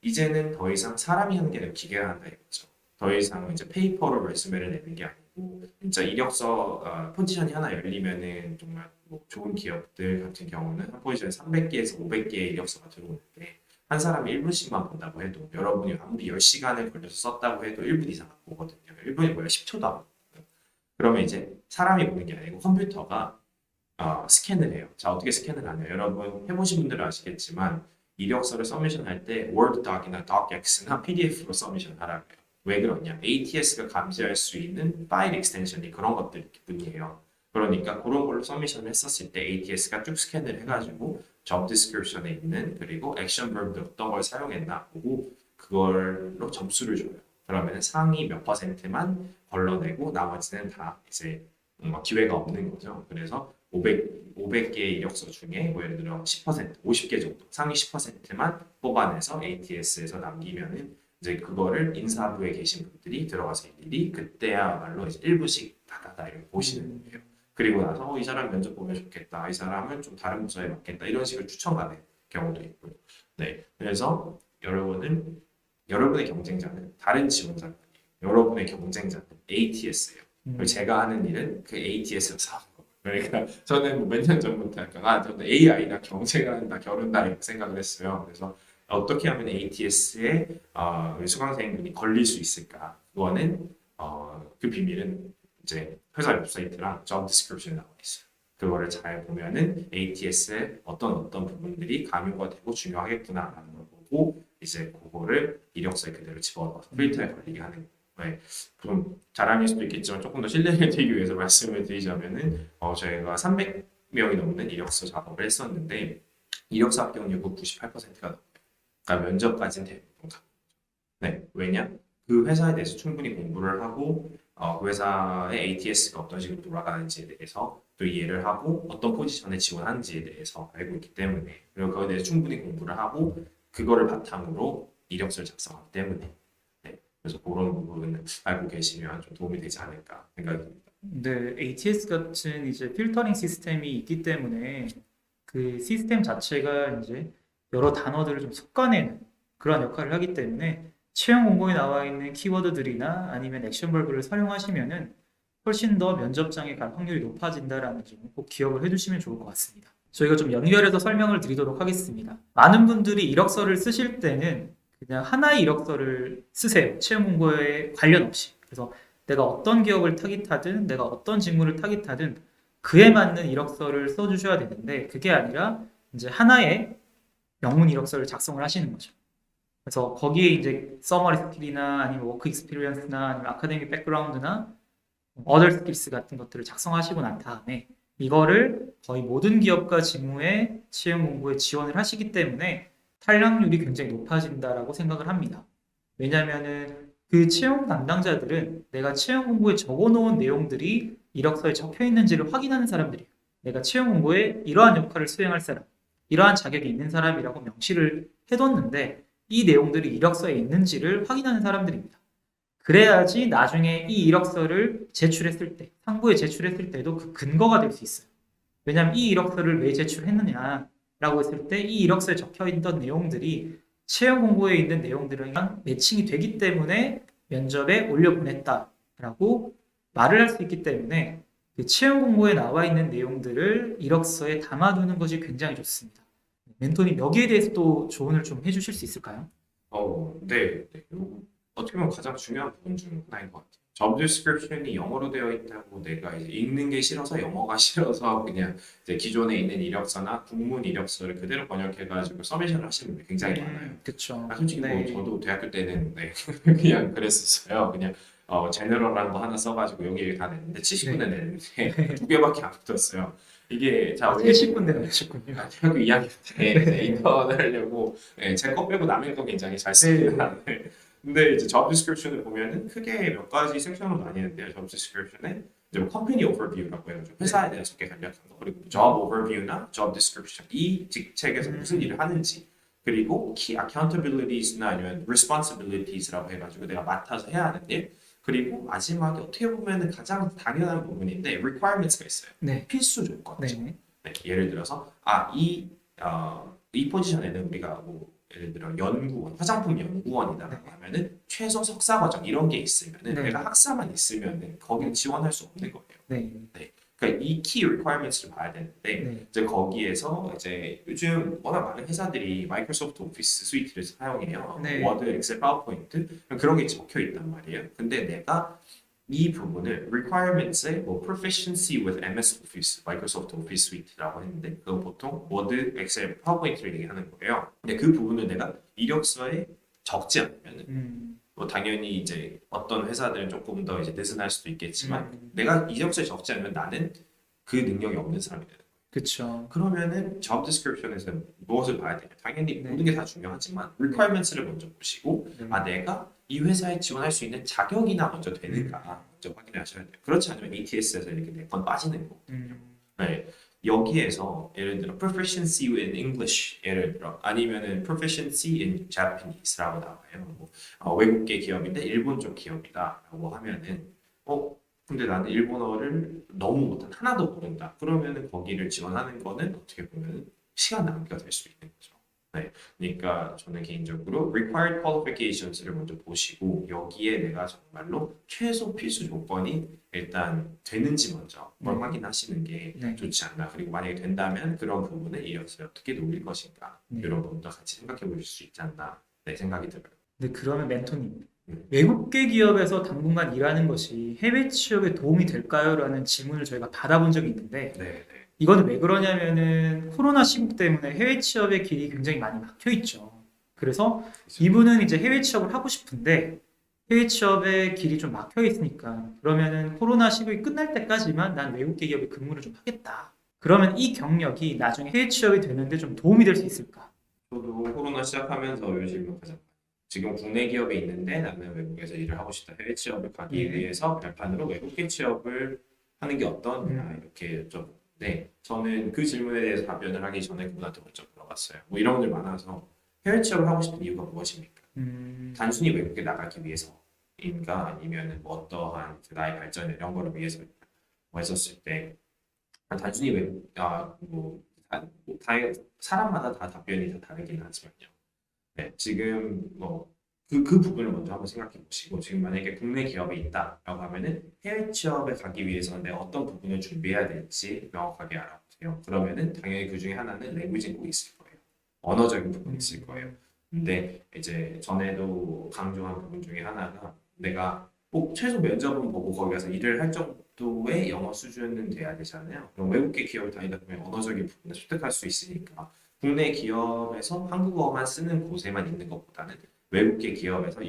이제는 더 이상 사람이 하는 게 아니라 기계가 한다 이거죠. 더 이상 이제 페이퍼로 레스메를 내는 게 아니고 진짜 이력서 포지션이 하나 열리면은 정말 뭐 좋은 기업들 같은 경우는 한 포지션에 300개에서 500개의 이력서가 들어오는데 한 사람이 1분씩만 본다고 해도 여러분이 아무리 10시간을 걸려서 썼다고 해도 1분 이상 안 보거든요. 1분이 뭐야? 10초도 안 보거든요. 그러면 이제 사람이 보는 게 아니고 컴퓨터가 스캔을 해요. 자, 어떻게 스캔을 하냐? 여러분 해보신 분들은 아시겠지만 이력서를 서미션 할 때 워드 doc이나 docx나 PDF로 서미션 하라고 해요. 왜 그러냐? ATS가 감지할 수 있는 파일 익스텐션이 그런 것들 뿐이에요. 그러니까 그런 걸로 서미션을 했었을 때 ATS가 쭉 스캔을 해가지고 job description에 있는 그리고 액션 verb도 어떤 걸 사용했나 보고 그걸로 점수를 줘요. 그러면 상위 몇 퍼센트만 걸러내고 나머지는 다 이제 기회가 없는 거죠. 그래서 500개 이력서 중에 뭐 예를 들어 10%, 50개 정도, 상위 10%만 뽑아내서 ATS에서 남기면은 이제 그거를 인사부에 계신 분들이 들어가서 일일이 그때야말로 이제 1부씩 다다다 이렇게 보시는 거예요. 그리고 나서 이 사람 면접 보면 좋겠다, 이 사람은 좀 다른 부서에 맞겠다 이런 식으로 추천하는 경우도 있고요. 네, 그래서 여러분의 경쟁자는 다른 지원자가 아니에요. 여러분의 경쟁자는 ATS예요. 제가 하는 일은 그 ATS로 싸우는 거예요. 그러니까 저는 뭐 몇 년 전부터 약간 저는 AI랑 경쟁한다, 겨룬다 이렇게 생각을 했어요. 그래서 어떻게 하면 ATS에 수강생분이 걸릴 수 있을까? 그거는 그 비밀은 이제 회사 웹사이트랑 job description에 나와 있어요. 그거를 잘 보면은 ATS의 어떤 부분들이 강요가 되고 중요하겠구나라는 걸 보고 이제 그거를 이력서에 그대로 집어넣어서 필터에 걸리게 하는 거예요. 네. 그럼 자랑일 수도 있겠지만 조금 더 신뢰를 드리기 위해서 말씀을 드리자면은 저희가 300명이 넘는 이력서 작업을 했었는데 이력서 합격률은 98%가 넘어요. 그러니까 면접까지는 대부분 가. 네, 왜냐? 그 회사에 대해서 충분히 공부를 하고 그 회사의 ATS가 어떤 식으로 돌아가는지에 대해서 또 이해를 하고 어떤 포지션에 지원하는지에 대해서 알고 있기 때문에 그리고 그거에 대해서 충분히 공부를 하고 그거를 바탕으로 이력서를 작성하기 때문에 네, 그래서 그런 부분을 알고 계시면 좀 도움이 되지 않을까 생각이 듭니다. 근데 ATS 같은 이제 필터링 시스템이 있기 때문에 그 시스템 자체가 이제 여러 단어들을 좀 솎아내는 그런 역할을 하기 때문에 채용 공고에 나와 있는 키워드들이나 아니면 액션 벌브를 활용하시면은 훨씬 더 면접장에 갈 확률이 높아진다라는 점 꼭 기억을 해두시면 좋을 것 같습니다. 저희가 좀 연결해서 설명을 드리도록 하겠습니다. 많은 분들이 이력서를 쓰실 때는 그냥 하나의 이력서를 쓰세요. 채용 공고에 관련 없이. 그래서 내가 어떤 기업을 타깃하든 내가 어떤 직무를 타깃하든 그에 맞는 이력서를 써주셔야 되는데 그게 아니라 이제 하나의 영문 이력서를 작성을 하시는 거죠. 그래서 거기에 이제 서머리 스킬이나 아니면 워크 익스피리언스나 아니면 아카데믹 백그라운드나 어덜 스킬스 같은 것들을 작성하시고 난 다음에 이거를 거의 모든 기업과 직무에 채용 공고에 지원을 하시기 때문에 탈락률이 굉장히 높아진다라고 생각을 합니다. 왜냐하면은 그 채용 담당자들은 내가 채용 공고에 적어 놓은 내용들이 이력서에 적혀 있는지를 확인하는 사람들이에요. 내가 채용 공고에 이러한 역할을 수행할 사람, 이러한 자격이 있는 사람이라고 명시를 해뒀는데 이 내용들이 이력서에 있는지를 확인하는 사람들입니다. 그래야지 나중에 이 이력서를 제출했을 때, 상부에 제출했을 때도 그 근거가 될 수 있어요. 왜냐하면 이 이력서를 왜 제출했느냐라고 했을 때 이 이력서에 적혀 있던 내용들이 채용 공고에 있는 내용들이랑 매칭이 되기 때문에 면접에 올려보냈다라고 말을 할 수 있기 때문에 그 채용 공고에 나와 있는 내용들을 이력서에 담아두는 것이 굉장히 좋습니다. 멘토님 여기에 대해서 또 조언을 좀 해주실 수 있을까요? 네. 네. 이거 어떻게 보면 가장 중요한 부분 중 하나인 것 같아요. job description이 영어로 되어 있다고 내가 이제 읽는 게 싫어서 영어가 싫어서 그냥 이제 기존에 있는 이력서나 국문 이력서를 그대로 번역해가지고 서미션을 하시는 분이 굉장히 많아요. 그쵸. 솔직히 뭐 네. 저도 대학교 때는 네, 그냥 그랬었어요. 그냥 제너럴한 거 하나 써가지고 여기 다 냈는데 70분에 네. 냈는데 두 개밖에 안 붙었어요. 이게 자 아, 왜? 70군데 나오셨군요. 대학교 2학년 때 이제 인턴을 하려고 제 거 빼고 남의 거 굉장히 잘 씁니다. 네. 근데 이제 job description을 보면은 크게 몇 가지 섹션으로 나뉘는데요. job description에 이제 뭐 company overview라고 해가지고 회사에 대해서 이렇게 간략한 거 그리고 job overview나 job description 이 직책에서 무슨 일을 하는지 그리고 key accountabilities나 아니면 responsibilities라고 해가지고 내가 맡아서 해야 하는 일 그리고 마지막에 어떻게 보면은 가장 당연한 부분인데 requirements가 있어요. 네. 필수 조건이죠. 네. 네, 예를 들어서 이 포지션에는 우리가 뭐 예를 들어 연구원, 화장품 연구원이다라고 하면은 최소 석사 과정 이런 게 있으면은 네. 내가 학사만 있으면은 거기는 지원할 수 없는 거예요. 네. 그러니까 이 key requirements를 봐야 되는데 네. 이제 거기에서 이제 요즘 워낙 많은 회사들이 마이크로소프트 오피스 스위트를 사용해요. 네. 워드, 엑셀, 파워포인트 그런 게 적혀 있단 말이에요. 근데 내가 이 부분을 requirements에 뭐 proficiency with MS Office, 마이크로소프트 오피스 스위트라고 했는데 그거 보통 워드, 엑셀, 파워포인트를 얘기하는 거예요. 근데 그 부분을 내가 이력서에 적지 않으면 뭐 당연히 이제 어떤 회사들은 조금 더 이제 느슨할 수도 있겠지만 내가 이력서에 적지 않으면 나는 그 능력이 없는 사람이 되는 거예요. 그쵸. 그러면은 job description에서 무엇을 봐야 되냐? 당연히 네. 모든 게 다 중요하지만 requirements를 먼저 보시고 네. 내가 이 회사에 지원할 수 있는 자격이나 먼저 되는가 먼저 확인하셔야 돼요. 그렇지 않으면 ATS에서 이렇게 몇 번 빠지는 거. 네. 여기에서 예를 들어 proficiency in English 예를 들어 아니면은 proficiency in Japanese라고 나와요. 뭐, 외국계 기업인데 일본 쪽 기업이다라고 하면은 근데 나는 일본어를 너무 못한 하나도 모른다. 그러면은 거기를 지원하는 거는 어떻게 보면 시간 낭비가 될 수 있는 거죠. 네. 그러니까 저는 개인적으로 required qualifications를 먼저 보시고 여기에 내가 정말로 최소 필수 조건이 일단 되는지 먼저 그걸 네. 확인하시는 게 네. 좋지 않나. 그리고 만약에 된다면 그런 부분을 이력서에 어떻게 녹일 것인가 네. 이런 부분도 같이 생각해 보실 수 있지 않나 생각이 들어요. 근데 그러면 멘토님, 음. 외국계 기업에서 당분간 일하는 것이 해외 취업에 도움이 될까요? 라는 질문을 저희가 받아본 적이 있는데 네, 네. 이거는 왜 그러냐면은 코로나 시국 때문에 해외 취업의 길이 굉장히 많이 막혀 있죠. 그래서 이분은 이제 해외 취업을 하고 싶은데 해외 취업의 길이 좀 막혀 있으니까 그러면은 코로나 시국이 끝날 때까지만 난 외국계 기업에 근무를 좀 하겠다. 그러면 이 경력이 나중에 해외 취업이 되는데 좀 도움이 될 수 있을까? 저도 코로나 시작하면서 요즘 가장 지금 국내 기업에 있는데 나는 외국에서 일을 하고 싶다. 해외 취업을 가기 위해서 발판으로 외국계 취업을 하는 게 어떠냐 이렇게 여쭤보는데 저는 그 질문에 대해서 답변을 하기 전에 그분한테 먼저 물어봤어요. 뭐 이런 분들 많아서 해외 취업을 하고 싶은 이유가 무엇입니까? 단순히 외국에 나가기 위해서인가 아니면 뭐 어떠한 나의 발전 이런 거를 위해서 뭐 했었을 때 단순히 외국 사람마다 다 답변이 다 다르긴 하지만요. 네, 지금 그 부분을 먼저 한번 생각해 보시고 지금 만약에 국내 기업에 있다라고 하면은 해외 취업에 가기 위해서는 내가 어떤 부분을 준비해야 될지 명확하게 알아보세요. 그러면은 당연히 그 중에 하나는 랭귀지는 꼭 있을 거예요. 언어적인 부분이 있을 거예요. 근데 이제 전에도 강조한 부분 중에 하나가 내가 꼭 최소 면접은 보고 거기 가서 일을 할 정도의 영어 수준은 돼야 되잖아요. 그럼 외국계 기업을 다니다 보면 언어적인 부분을 습득할 수 있으니까 국내 기업에서 한국어만 쓰는 곳에만 있는 것보다는 외국계 기업에서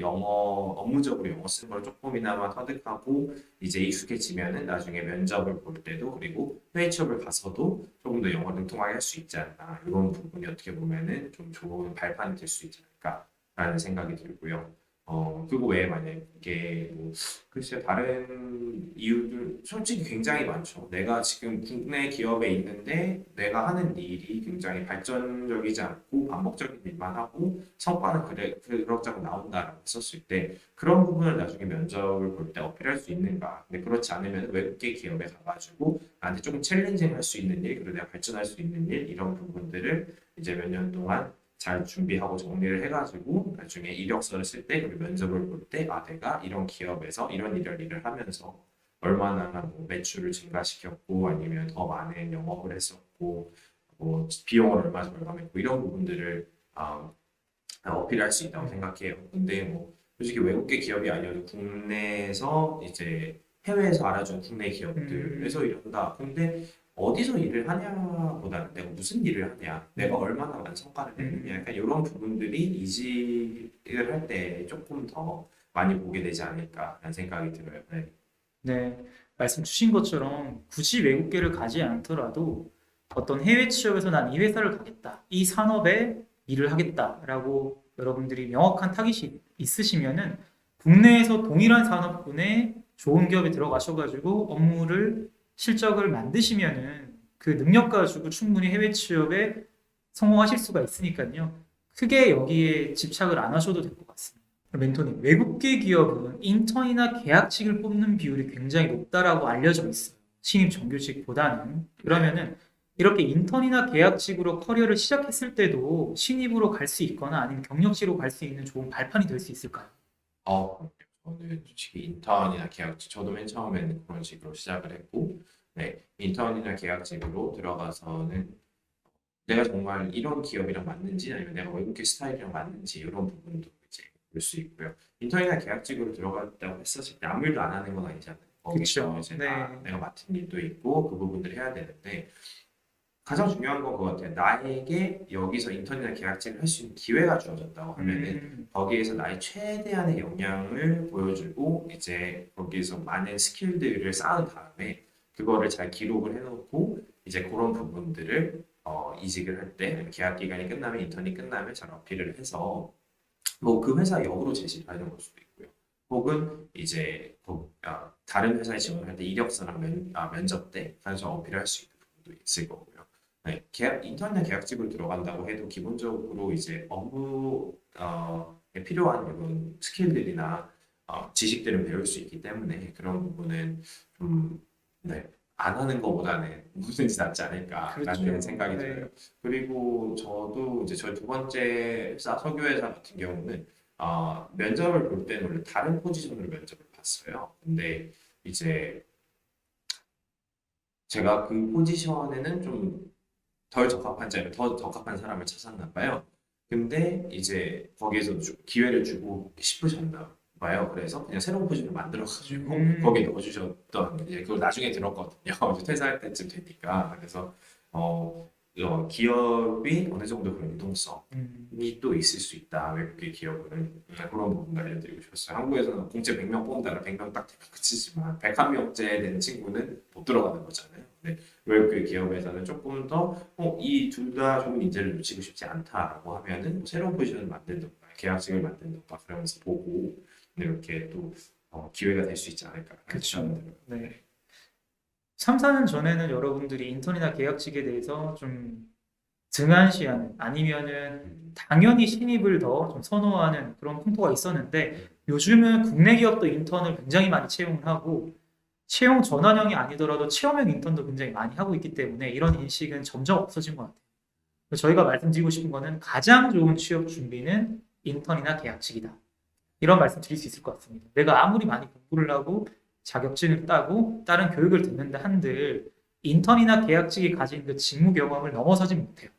업무적으로 영어 쓰는 걸 조금이나마 터득하고 이제 익숙해지면은 나중에 면접을 볼 때도 그리고 해외 취업을 가서도 조금 더 영어를 능통하게 할 수 있지 않나. 이런 부분이 어떻게 보면은 좀 좋은 발판이 될 수 있지 않을까라는 생각이 들고요. 그거 외에 만약에 뭐 글쎄요, 다른 이유들 솔직히 굉장히 많죠. 내가 지금 국내 기업에 있는데 내가 하는 일이 굉장히 발전적이지 않고 반복적인 일만 하고 성과는 그럭저럭 나온다라고 했었을 때 그런 부분을 나중에 면접을 볼 때 어필할 수 있는가. 근데 그렇지 않으면 외국계 기업에 가가지고 나한테 조금 챌린징 할 수 있는 일, 그리고 내가 발전할 수 있는 일, 이런 부분들을 이제 몇 년 동안 잘 준비하고 정리를 해가지고 나중에 이력서를 쓸 때 그리고 면접을 볼 때 아 내가 이런 기업에서 이런 일을 하면서 얼마나 뭐 매출을 증가시켰고 아니면 더 많은 영업을 했었고 뭐 비용을 얼마 절감했고 이런 부분들을 어필할 수 있다고 생각해요. 근데 뭐 솔직히 외국계 기업이 아니어도 국내에서 이제 해외에서 알아준 국내 기업들에서 일한다. 근데 어디서 일을 하냐보다는 내가 무슨 일을 하냐, 내가 얼마나 많은 성과를 내느냐, 약간 이런 부분들이 이직을 할 때 조금 더 많이 보게 되지 않을까라는 생각이 들어요. 네. 네, 말씀 주신 것처럼 굳이 외국계를 가지 않더라도 어떤 해외 취업에서 난 이 회사를 가겠다, 이 산업에 일을 하겠다라고 여러분들이 명확한 타깃이 있으시면은 국내에서 동일한 산업군에 좋은 기업에 들어가셔가지고 업무를 실적을 만드시면은 그 능력 가지고 충분히 해외 취업에 성공하실 수가 있으니까요. 크게 여기에 집착을 안 하셔도 될 것 같습니다. 멘토님, 외국계 기업은 인턴이나 계약직을 뽑는 비율이 굉장히 높다라고 알려져 있어요. 신입 정규직보다는. 그러면은 이렇게 인턴이나 계약직으로 커리어를 시작했을 때도 신입으로 갈 수 있거나 아니면 경력직으로 갈 수 있는 좋은 발판이 될 수 있을까요? 저는 솔직히 인턴이나 계약직, 저도 맨 처음에는 그런 식으로 시작을 했고, 네, 인턴이나 계약직으로 들어가서는 내가 정말 이런 기업이랑 맞는지 아니면 내가 외국계 스타일이랑 맞는지 이런 부분도 이제 볼 수 있고요. 인턴이나 계약직으로 들어갔다고 했었을 때 아무 일도 안 하는 건 아니잖아요. 거기서 그렇죠. 이제 네. 내가 맡은 일도 있고 그 부분들을 해야 되는데 가장 중요한 건 그거 같아요. 나에게 여기서 인턴이나 계약직을 할 수 있는 기회가 주어졌다고 하면은 거기에서 나의 최대한의 역량을 보여주고 이제 거기에서 많은 스킬들을 쌓은 다음에 그거를 잘 기록을 해놓고 이제 그런 부분들을 이직을 할 때 계약 기간이 끝나면 인턴이 끝나면 잘 어필을 해서 뭐 그 회사 역으로 제시를 하는 걸 수도 있고요. 혹은 이제 다른 회사에 지원할 때 이력서나 면접 때 가서 어필할 수 있는 부분도 있을 거고요. 네, 인턴이나 계약직으로 들어간다고 해도 기본적으로 이제 필요한 이런 스킬들이나 지식들을 배울 수 있기 때문에 그런 부분은 좀 네, 안 하는 것보다는 뭐든지 낫지 않을까라는 그렇죠. 생각이 네. 들어요. 그리고 저도 이제 저희 두 번째 석유회사 같은 경우는 면접을 볼 때는 원래 다른 포지션으로 면접을 봤어요. 근데 이제 제가 그 포지션에는 좀 덜 적합한 더 적합한 사람을 찾았나 봐요. 근데 이제 거기에서 기회를 주고 싶으셨나 봐요. 그래서 그냥 새로운 포지션을 만들어가지고 거기에 넣어주셨던 이제 그걸 나중에 들었거든요. 이제 퇴사할 때쯤 되니까 그래서 기업이 어느 정도 그런 유동성이 음, 또 있을 수 있다. 외국계 기업은 그런 부분 알려드리고 싶었어요. 한국에서는 공채 100명 뽑는다라 100명 딱 되면 그치지만 101명째 된 친구는 못 들어가는 거잖아요. 근데 외국계 기업에서는 조금 더 이 둘 다 좋은 인재를 놓치고 싶지 않다라고 하면은 뭐 새로운 포지션을 만든던가 계약직을 만든던가 그러면서 보고 이렇게 또 기회가 될 수 있지 않을까 하는 생각이 그렇죠. 들어요. 네. 3, 4년 전에는 여러분들이 인턴이나 계약직에 대해서 좀 등한시하는 아니면은 음, 당연히 신입을 더 좀 선호하는 그런 풍토가 있었는데 요즘은 국내 기업도 인턴을 굉장히 많이 채용을 하고 채용 전환형이 아니더라도 체험형 인턴도 굉장히 많이 하고 있기 때문에 이런 인식은 점점 없어진 것 같아요. 그래서 저희가 말씀드리고 싶은 거는 가장 좋은 취업 준비는 인턴이나 계약직이다. 이런 말씀 드릴 수 있을 것 같습니다. 내가 아무리 많이 공부를 하고 자격증을 따고 다른 교육을 듣는다 한들 인턴이나 계약직이 가진 그 직무 경험을 넘어서지 못해요.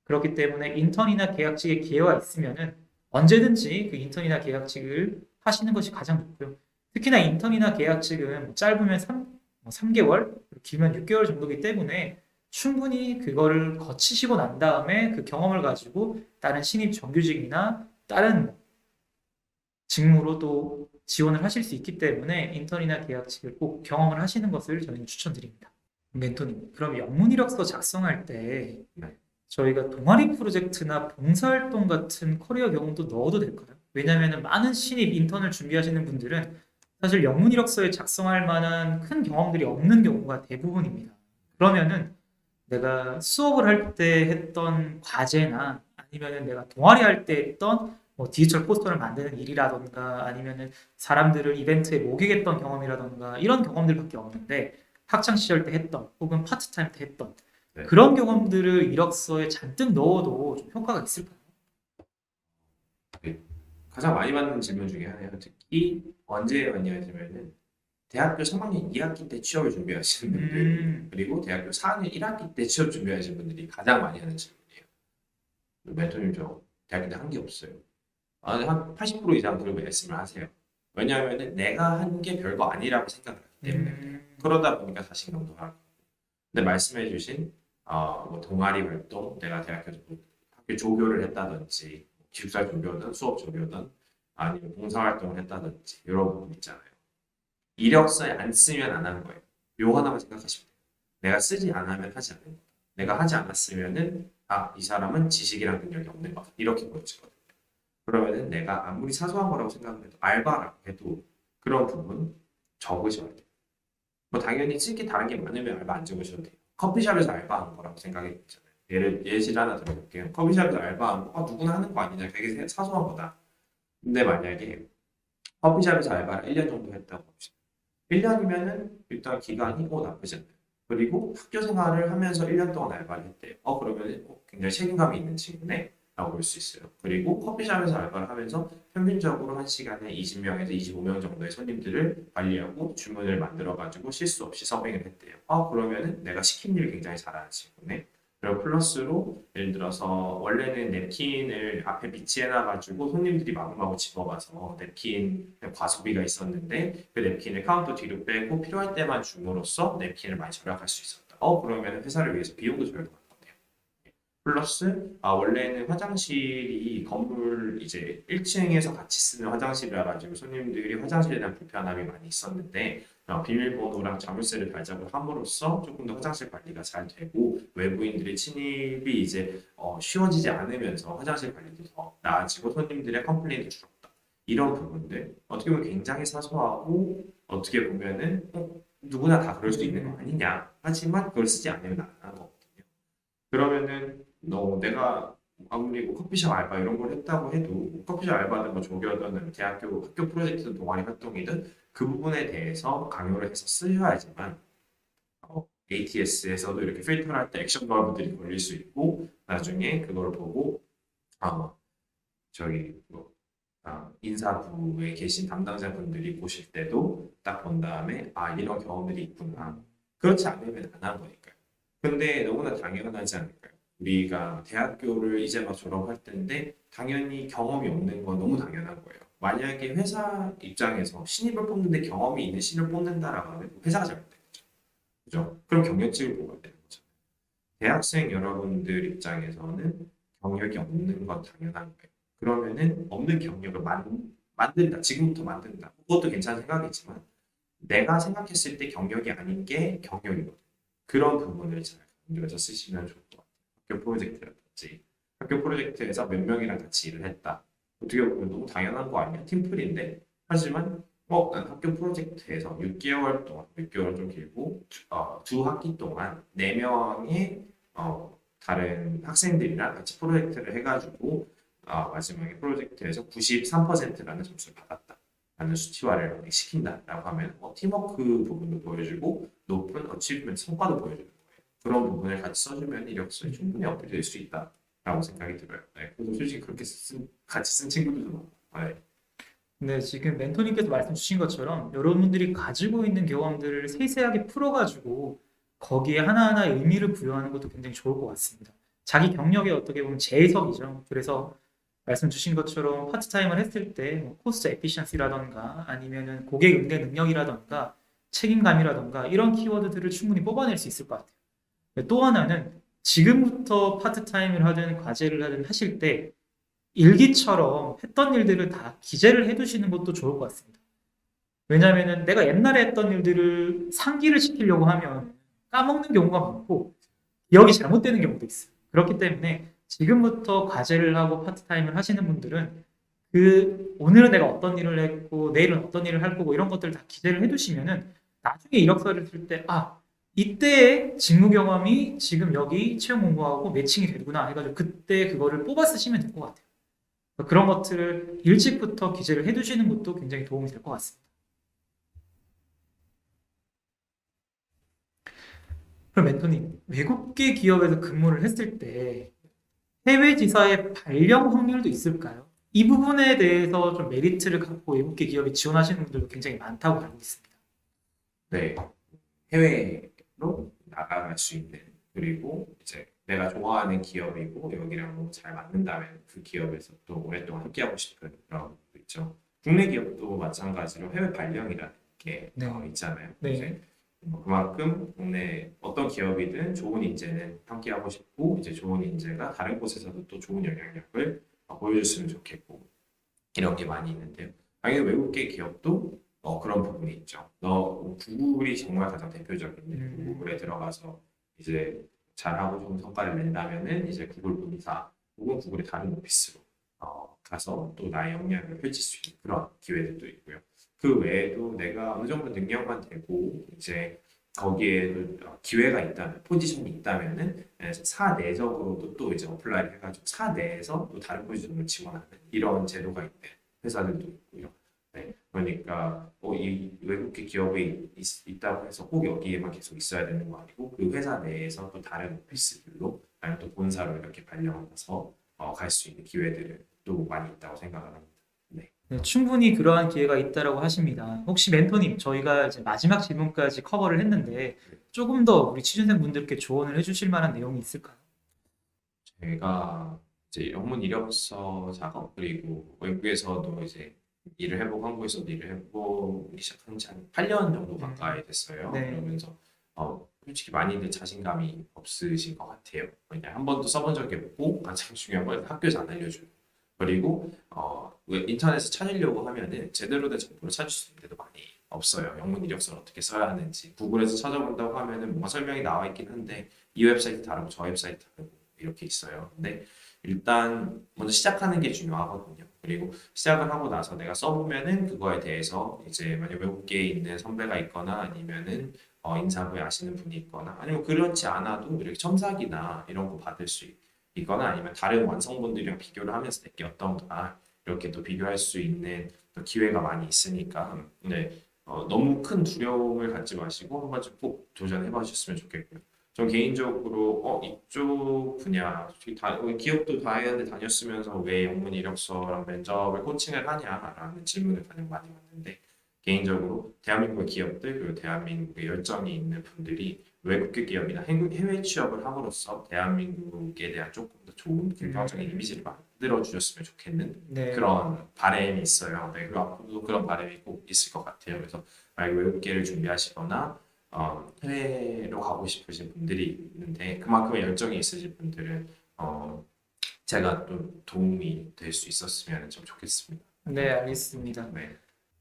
그렇기 때문에 인턴이나 계약직의 기회가 있으면은 언제든지 그 인턴이나 계약직을 하시는 것이 가장 좋고요. 특히나 인턴이나 계약직은 뭐 짧으면 3개월, 길면 6개월 정도이기 때문에 충분히 그거를 거치시고 난 다음에 그 경험을 가지고 다른 신입 정규직이나 다른 직무로도 지원을 하실 수 있기 때문에 인턴이나 계약직을 꼭 경험을 하시는 것을 저희는 추천드립니다. 멘토님, 그럼 영문 이력서 작성할 때 네. 저희가 동아리 프로젝트나 봉사활동 같은 커리어 경험도 넣어도 될까요? 왜냐하면 많은 신입 인턴을 준비하시는 분들은 사실 영문 이력서에 작성할 만한 큰 경험들이 없는 경우가 대부분입니다. 그러면은 내가 수업을 할 때 했던 과제나 아니면은 내가 동아리 할 때 했던 뭐 디지털 포스터를 만드는 일이라던가 아니면은 사람들을 이벤트에 모이겠던 경험이라던가 이런 경험들밖에 없는데 학창 시절 때 했던 혹은 파트타임 때 했던 네. 그런 경험들을 이력서에 잔뜩 넣어도 좀 효과가 있을까요? 네. 가장 많이 받는 질문 중에 하나예요. 특히 언제 많냐면은 대학교 3학년 2학기 때 취업을 준비하시는 분들 그리고 대학교 4학년 1학기 때 취업 준비하시는 분들이 가장 많이 하는 질문이에요. 멘토님 저 대학교 때 한 게 없어요. 한 80% 이상 그런 말씀을 하세요. 왜냐하면은 내가 한 게 별거 아니라고 생각을 하기 때문에 그래요. 그러다 보니까 자신감도 하고. 근데 말씀해주신 뭐 동아리 활동, 내가 대학교에서 뭐 학교 조교를 했다든지 기숙사 조교든 수업 조교든 아니면 봉사활동을 했다든지 이런 부분 있잖아요. 이력서에 안 쓰면 안 하는 거예요. 요 하나만 생각하시면 돼요. 내가 쓰지 않으면 하지 않는 거다. 내가 하지 않았으면은 이 사람은 지식이랑 능력이 없는 거다. 이렇게 보여지거든요. 그러면은 내가 아무리 사소한 거라고 생각을 해도 알바라고 해도 그런 부분 적으셔야 돼요. 뭐 당연히 쓸 게 다른 게 많으면 알바 안 적으셔도 돼요. 커피숍에서 알바하는 거라고 생각이 있잖아요. 예시를 하나 들어볼게요. 커피숍에서 알바하는 거 누구나 하는 거 아니냐. 되게 사소한 거다. 근데 만약에 커피숍에서 알바를 1년 정도 했다고 합시다. 1년이면은 일단 기간이 나쁘지 않아요. 그리고 학교 생활을 하면서 1년 동안 알바를 했대요. 그러면 굉장히 책임감이 있는 친구네 라고 볼 수 있어요. 그리고 커피숍에서 알바를 하면서 평균적으로 한 시간에 20명에서 25명 정도의 손님들을 관리하고 주문을 만들어가지고 실수 없이 서빙을 했대요. 그러면은 내가 시킨 일 굉장히 잘하는 친구네. 그리고 플러스로 예를 들어서 원래는 냅킨을 앞에 비치해놔가지고 손님들이 마구마구 집어가서 냅킨 과소비가 있었는데 그 냅킨을 카운터 뒤로 빼고 필요할 때만 줌으로써 냅킨을 많이 절약할 수 있었다. 그러면 회사를 위해서 비용도 절약할 거예요. 플러스 원래는 화장실이 건물 이제 1층에서 같이 쓰는 화장실이라 가지고 손님들이 화장실에 대한 불편함이 많이 있었는데 비밀번호랑 자물쇠를 발작을 함으로써 조금 더 화장실 관리가 잘 되고 외부인들의 침입이 이제 쉬워지지 않으면서 화장실 관리도 더 나아지고 손님들의 컴플레인도 줄었다. 이런 부분들 어떻게 보면 굉장히 사소하고 어떻게 보면은 누구나 다 그럴 수 있는 거 아니냐. 하지만 그걸 쓰지 않으면 안 하는 거거든요. 그러면은 내가 아무리 뭐 커피숍 알바 이런 걸 했다고 해도 커피숍 알바는 뭐 조교든 대학교 학교 프로젝트든 동아리 활동이든 그 부분에 대해서 강요를 해서 쓰셔야지만 ATS에서도 이렇게 필터를 할 때 액션 버브들이 걸릴 수 있고 나중에 그걸 보고 어, 저기 뭐 인사부에 계신 담당자분들이 보실 때도 딱 본 다음에 이런 경험들이 있구나. 그렇지 않으면 안 한 거니까요. 근데 너무나 당연하지 않을까요? 우리가 대학교를 이제 막 졸업할 때인데 당연히 경험이 없는 건 너무 당연한 거예요. 만약에 회사 입장에서 신입을 뽑는데 경험이 있는 신입을 뽑는다라고 하면 회사가 잘못된 거죠. 그죠? 그럼 경력직을 뽑아야 되는 거죠. 대학생 여러분들 입장에서는 경력이 없는 건 당연한 거예요. 그러면은 없는 경력을 만든다. 지금부터 만든다. 그것도 괜찮은 생각이지만 내가 생각했을 때 경력이 아닌 게 경력이거든요. 그런 부분을 잘 강조해서 쓰시면 좋을 것 같아요. 학교 프로젝트라든지 학교 프로젝트에서 몇 명이랑 같이 일을 했다. 어떻게 보면 너무 당연한 거 아니야? 팀플인데 하지만 난 학교 프로젝트에서 6개월 동안 6개월 좀 길고 두 학기 동안 4명의 다른 학생들이랑 같이 프로젝트를 해가지고 마지막에 프로젝트에서 93%라는 점수를 받았다. 라는 수치화를 시킨다라고 하면 팀워크 부분도 보여주고 높은 어치브먼트 성과도 보여주는 거예요. 그런 부분을 같이 써주면 이력서에 충분히 어필이 될 수 있다라고 생각이 들어요. 네, 그래서 솔직히 그렇게 같이 쓴 친구들도 많아요. 네. 네, 지금 멘토님께서 말씀 주신 것처럼 여러분들이 가지고 있는 경험들을 세세하게 풀어가지고 거기에 하나하나 의미를 부여하는 것도 굉장히 좋을 것 같습니다. 자기 경력의 어떻게 보면 재해석이죠. 그래서 말씀 주신 것처럼 파트타임을 했을 때뭐 코스트 에피션시라던가 아니면은 고객 응대 능력이라던가 책임감이라던가 이런 키워드들을 충분히 뽑아낼 수 있을 것 같아요. 또 하나는 지금부터 파트타임을 하든 과제를 하든 하실 때 일기처럼 했던 일들을 다 기재를 해두시는 것도 좋을 것 같습니다. 왜냐하면은 내가 옛날에 했던 일들을 상기를 시키려고 하면 까먹는 경우가 많고 기억이 잘못되는 경우도 있어요. 그렇기 때문에 지금부터 과제를 하고 파트타임을 하시는 분들은 그 오늘은 내가 어떤 일을 했고 내일은 어떤 일을 할 거고 이런 것들을 다 기재를 해두시면은 나중에 이력서를 쓸 때 이때의 직무 경험이 지금 여기 채용 공고하고 매칭이 되구나 해가지고 그때 그거를 뽑아 쓰시면 될 것 같아요. 그런 것들을 일찍부터 기재를 해두시는 것도 굉장히 도움이 될 것 같습니다. 그럼 멘토님, 외국계 기업에서 근무를 했을 때 해외 지사의 발령 확률도 있을까요? 이 부분에 대해서 좀 메리트를 갖고 외국계 기업에 지원하시는 분들도 굉장히 많다고 알고 있습니다. 네, 해외로 나갈 수 있는 그리고 이제 내가 좋아하는 기업이고 여기랑 너무 잘 맞는다면 그 기업에서 또 오랫동안 함께하고 싶은 그런 것도 있죠. 국내 기업도 마찬가지로 해외 발령이라는 게 네, 있잖아요. 네, 이제 그만큼 국내 어떤 기업이든 좋은 인재는 함께하고 싶고 이제 좋은 인재가 다른 곳에서도 또 좋은 영향력을 보여줬으면 좋겠고 이런 게 많이 있는데요. 당연히 외국계 기업도 그런 부분이 있죠. 구글이 정말 가장 대표적인데 구글에 들어가서 이제 잘하고 좋은 성과를 낸다면은 이제 구글 본사 혹은 구글의 다른 오피스로 가서 또 나의 역량을 펼칠 수 있는 그런 기회들도 있고요. 그 외에도 내가 어느 정도 능력만 되고 이제 거기에 기회가 있다면 포지션이 있다면은 사내적으로도 또 이제 어플라이를 해가지고 사내에서 또 다른 포지션을 지원하는 이런 제도가 있는 회사들도 있고요. 네, 그러니까 이 외국계 기업이 있다고 해서 꼭 여기에만 계속 있어야 되는 거 아니고 그 회사 내에서 또 다른 오피스별로 아니면 또 본사로 이렇게 발령해서 갈 수 있는 기회들은 또 많이 있다고 생각을 합니다. 네. 네, 충분히 그러한 기회가 있다라고 하십니다. 혹시 멘토님, 저희가 이제 마지막 질문까지 커버를 했는데 조금 더 우리 취준생 분들께 조언을 해주실 만한 내용이 있을까요? 제가 이제 영문 이력서 작업 그리고 외국에서도 이제 일을 해보고 한국에서도 일을 해보기 시작한 지 한 8년 정도 가까이 됐어요. 네, 그러면서 솔직히 많이들 자신감이 없으신 것 같아요. 왜냐 한 번도 써본 적이 없고 가장 중요한 건 학교에서 안 알려줘요. 그리고 왜 인터넷에 찾으려고 하면은 제대로 된 정보를 찾을 수 있는 데도 많이 없어요. 영문 이력서를 어떻게 써야 하는지 구글에서 찾아본다고 하면은 뭔가 설명이 나와 있긴 한데 이 웹사이트 다르고 저 웹사이트 다르고 이렇게 있어요. 근데 일단 먼저 시작하는 게 중요하거든요. 그리고 시작을 하고 나서 내가 써보면은 그거에 대해서 이제 만약 외국계에 있는 선배가 있거나 아니면은 인사부에 아시는 분이 있거나 아니면 그렇지 않아도 이렇게 첨삭이나 이런 거 받을 수 있거나 아니면 다른 완성본들이랑 비교를 하면서 내게 어떤가 이렇게 또 비교할 수 있는 또 기회가 많이 있으니까 네, 너무 큰 두려움을 갖지 마시고 한 번쯤 꼭 도전해 보셨으면 좋겠고요. 전 개인적으로 이쪽 분야 솔직히 기업도 다양한 데 다녔으면서 왜 영문 이력서랑 면접을 코칭을 하냐라는 질문을 가장 많이 받는데 개인적으로 대한민국의 기업들 그리고 대한민국에 열정이 있는 분들이 외국계 기업이나 해외 취업을 함으로써 대한민국에 대한 조금 더 좋은 긍정적인 이미지를 만들어 주셨으면 좋겠는 네, 그런 바람이 있어요. 네, 그리고 앞으로도 그런 바람이 꼭 있을 것 같아요. 그래서 만약 외국계를 준비하시거나 해외로 가고 싶으신 분들이 있는데 그만큼의 열정이 있으신 분들은 제가 또 도움이 될 수 있었으면 좀 좋겠습니다. 네, 알겠습니다. 네,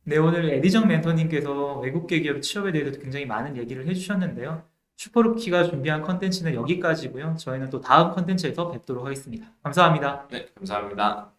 네, 오늘 에디정 멘토님께서 외국계 기업 취업에 대해서 굉장히 많은 얘기를 해주셨는데요. 슈퍼루키가 준비한 컨텐츠는 여기까지고요. 저희는 또 다음 컨텐츠에서 뵙도록 하겠습니다. 감사합니다. 네, 감사합니다.